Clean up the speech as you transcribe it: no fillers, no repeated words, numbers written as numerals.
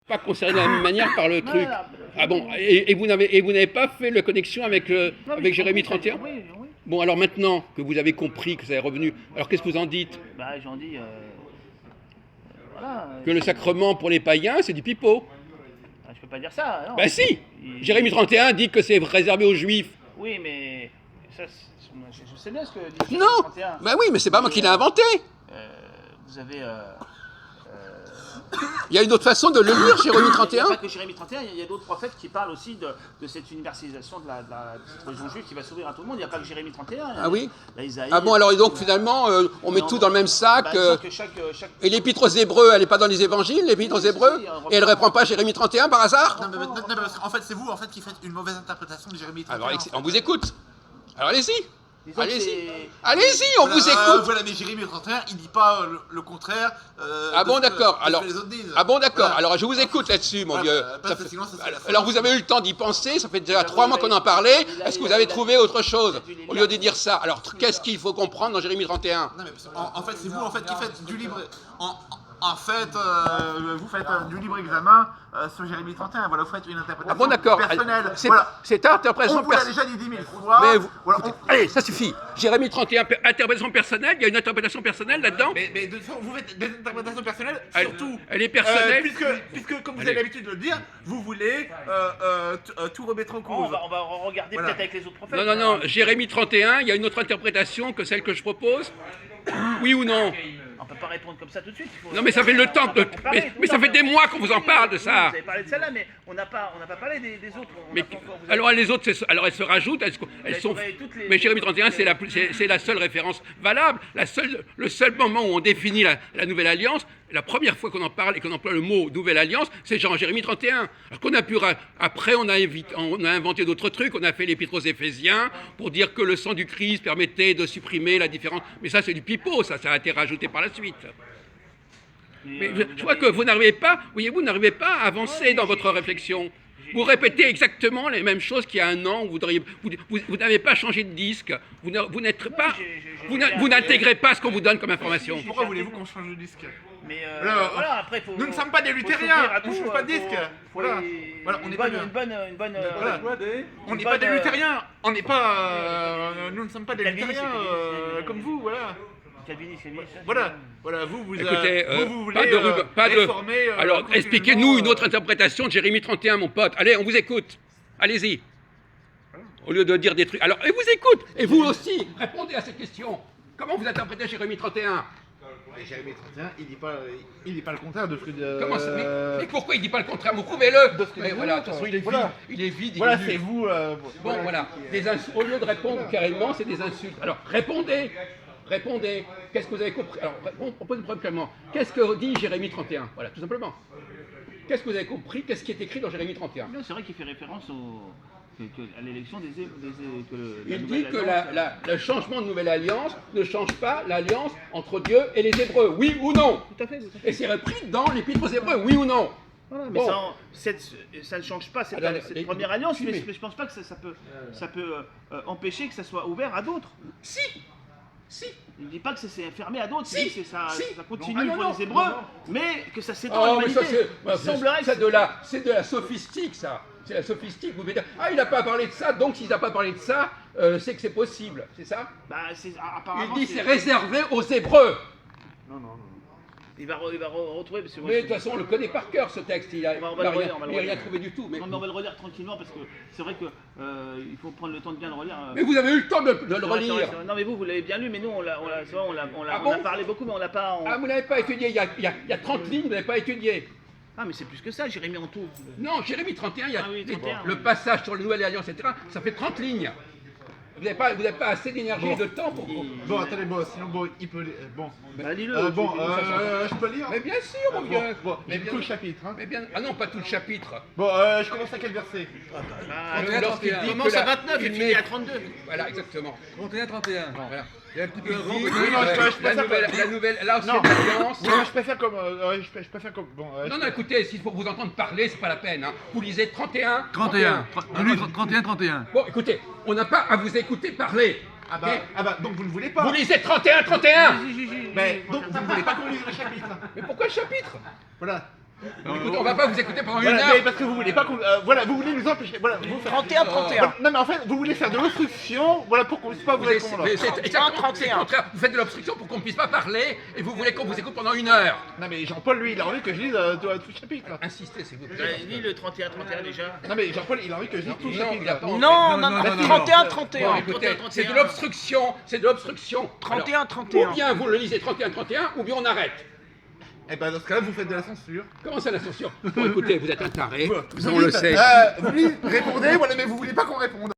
pas concerné de la même manière par le truc. Ah bon, et vous n'avez pas fait la connexion avec, avec Jérémy 31? Oui, oui. Bon, alors maintenant que vous avez compris que ça est revenu, alors qu'est-ce que vous en dites? Bah, j'en dis. Voilà. Que le sacrement pour les païens, c'est du pipeau. Je peux pas dire ça, non. Ben si! Jérémy 31 dit que c'est réservé aux juifs. Oui, mais. Ça, je sais bien ce que dit Non! 31. Ben oui, mais c'est pas moi qui l'ai inventé! Vous avez. Il y a une autre façon de le lire, Jérémy Il n'y a 31? pas que Jérémie 31, il y a d'autres prophètes qui parlent aussi de cette universalisation de cette religion juive qui va s'ouvrir à tout le monde. Il n'y a pas que Jérémie 31. Ah oui? Il y a Isaïe. Ah bon, alors et donc finalement, on met tout dans le même sac. Disons que chaque Et l'épître aux Hébreux, elle n'est pas dans les évangiles, l'épître aux Hébreux? Et elle ne reprend pas Jérémy 31 par hasard? Non, mais parce qu'en fait, c'est vous qui faites une mauvaise interprétation de Jérémie 31. Alors, on vous écoute. Alors allez-y. disons que Allez-y. c'est- Allez-y, on vous écoute. Voilà, mais Jérémie 31, il dit pas le contraire. Ah bon, de ce que- d'accord. de ce Alors, que les autres disent. ah bon, d'accord. Voilà. Alors je vous écoute là-dessus, mon Voilà, vieux. parce Ça que fait- sinon, ça serait la Alors folie. vous avez eu le temps d'y penser, ça fait déjà 3 mois qu'on en parlait. Est-ce que vous avez trouvé autre chose au lieu de dire ça? Alors qu'est-ce qu'il faut comprendre dans Jérémie 31? Non, mais en fait, c'est vous qui faites du libre. En fait, vous faites du libre examen sur Jérémie 31. Voilà, vous faites une interprétation Ah bon, d'accord. personnelle. C'est Voilà. c'est ta interprétation On vous l'a personnelle. déjà dit 10 000 fois. Mais vous- Voilà, écoutez, allez, ça suffit. Jérémy 31, interprétation personnelle, il y a une interprétation personnelle là-dedans? mais de toute façon, vous faites des interprétations personnelles, Elle- surtout. elle est personnelle. Puisque, comme vous Allez. avez l'habitude de le dire, vous voulez tout remettre en on cause. va regarder Voilà. peut-être avec les autres prophètes. Non, non, non, Jérémy 31, il y a une autre interprétation que celle que je propose? Oui ou non? On peut pas répondre comme ça tout de suite. il faut- Non, mais ça fait le temps on va que. comparer, Mais tout ça le fait temps. des mois qu'on vous en parle de Oui, ça. Vous avez parlé de celle-là, mais on n'a pas parlé des autres. On Mais a pas encore- vous avez- alors les autres, alors elles se rajoutent, elles sont. trouvé toutes les- Mais Jérémy 31, c'est la seule référence valable, le seul moment où on définit la nouvelle alliance. La première fois qu'on en parle et qu'on emploie le mot nouvelle alliance, c'est genre Jérémie 31. Alors qu'on a pu après on a inventé d'autres trucs, on a fait l'épître aux Éphésiens pour dire que le sang du Christ permettait de supprimer la différence. Mais ça c'est du pipeau, ça a été rajouté par la suite. Mais je vois que vous n'arrivez pas, voyez-vous, n'arrivez pas à avancer dans votre réflexion. Vous répétez exactement les mêmes choses qu'il y a un an. Vous n'avez pas changé de disque. Vous n'êtes pas, vous n'intégrez pas ce qu'on vous donne comme information. Pourquoi voulez-vous qu'on change de disque? Mais Alors, voilà, après, faut. nous ne sommes pas des faut luthériens, s'ouvrir à on tout, change pas de disque. Voilà. Voilà, on n'est pas une bonne. Voilà. On n'est pas des luthériens, on n'est pas. Nous ne sommes pas des Calviniste, luthériens calviniste, comme vous, voilà. Calviniste. Voilà, vous Écoutez, vous voulez pas de. réformer. Alors, expliquez-nous une autre interprétation de Jérémie 31, mon pote. Allez, on vous écoute. Allez-y. Au lieu de dire des trucs. Alors, et vous écoute. Et vous aussi, répondez à cette question. Comment vous interprétez Jérémie 31? Jérémie 31, il dit pas le contraire de ce que. Comment ça mais pourquoi il dit pas le contraire? Vous prouvez-le. De ce que Mais dit voilà, de l'autre. toute façon, il est vide. Voilà. Il est vide. Voilà, il est c'est nul. vous. Bon, voilà. Au lieu de répondre carrément, c'est des insultes. Alors, répondez. Répondez. Qu'est-ce que vous avez compris? Alors, on propose clairement. Qu'est-ce que dit Jérémie 31? Voilà, tout simplement. Qu'est-ce que vous avez compris? Qu'est-ce qui est écrit dans Jérémie 31? Non, c'est vrai qu'il fait référence à l'élection des Il dit que le changement de nouvelle alliance ne change pas l'alliance entre Dieu et les Hébreux. Oui ou non? Tout à fait. Et c'est repris dans l'Épître aux Hébreux. Oui ou non? Voilà, mais Bon. ça ne change pas cette, Alors, cette première alliance, mais mais- je pense pas que ça peut empêcher que ça soit ouvert à d'autres. Si. Si. Il ne dit pas que ça s'est fermé à d'autres, Si, il dit que ça si. continue Non, ah, non, pour non, les Hébreux, non, non. mais que ça s'étend à Oh, mais l'humanité. ça, Il semblerait que c'est de la sophistique, ça. C'est la sophistique. Vous pouvez dire, ah, il n'a pas parlé de ça, donc s'il n'a pas parlé de ça, c'est que c'est possible. C'est ça? bah, apparemment, Il dit c'est réservé aux Hébreux. Non. Il va retrouver, parce que moi, Mais de toute façon, on le connaît par cœur, ce texte. Il n'a On va le relire, rien trouvé du tout. Mais, Non, mais on va le relire tranquillement parce que c'est vrai que il faut prendre le temps de bien le relire. mais vous avez eu le temps de le C'est vrai, c'est vrai, relire. c'est vrai. Non mais vous l'avez bien lu, mais nous on l'a Ah on bon a parlé beaucoup, mais on l'a pas. Ah, vous n'avez pas étudié. Il y a 30 lignes, vous n'avez pas étudié. Ah mais c'est plus que ça, Jérémie en tout. Non, Jérémie 31, il y a Ah oui, 31. le passage sur la Nouvelle Alliance, etc. Ça fait 30 lignes. Vous n'avez pas assez d'énergie et de temps pour. Bon, attendez, sinon, il peut. Bon. Bah lis-le. Je peux lire? Mais bien sûr, mon vieux. Bon, Mais j'ai bien- tout le chapitre. Hein. Mais bien, ah non, pas tout le chapitre. Bon, je commence à quel verset? Lorsqu'il dit commence que à 29 et il finit met- à 32. Voilà, exactement. 31. Voilà. Il y a un petit peu Il avant. dit, oui, non, je la préfère nouvelle, Non. l'ancienne alliance. Non, je préfère comme. Je préfère comme. Bon. Non, non, écoutez, s'il faut vous entendre parler, c'est pas la peine. Hein. Vous lisez 31. 31. 31. Bon, écoutez, on n'a pas à vous écouter parler. Ah ok bah, donc vous ne voulez pas. Vous lisez 31. Mais donc vous ne voulez pas qu'on lise le chapitre. Mais pourquoi le chapitre? Voilà. Écoutez, on va pas vous écouter pendant une Voilà, heure. mais parce que vous voulez pas qu'on. Voilà, vous voulez nous empêcher. Voilà, vous faire. 31-31. Non, mais en fait, vous voulez faire de l'obstruction, voilà, pour qu'on puisse pas vous Vous répondre. mais c'est exactement 31. c'est le contraire. Vous faites de l'obstruction pour qu'on ne puisse pas parler et vous voulez qu'on vous écoute pendant une heure. Non, mais Jean-Paul, lui, il a envie que je lise tout le chapitre. Insistez, s'il vous plaît. Lis le 31-31 déjà. Non, mais Jean-Paul, il a envie que je lise tout le Non, chapitre. il a pas envie. Non, non, non, non, 31-31. Bon, écoutez, c'est de l'obstruction, c'est de l'obstruction. 31-31. Ou bien vous le lisez 31-31, ou bien on arrête. Eh ben, dans ce cas-là, vous faites de la censure. Comment ça la censure? Bon, écoutez, vous êtes un taré, Vous on le dites, sait. Vous lui répondez, voilà, mais vous voulez pas qu'on réponde.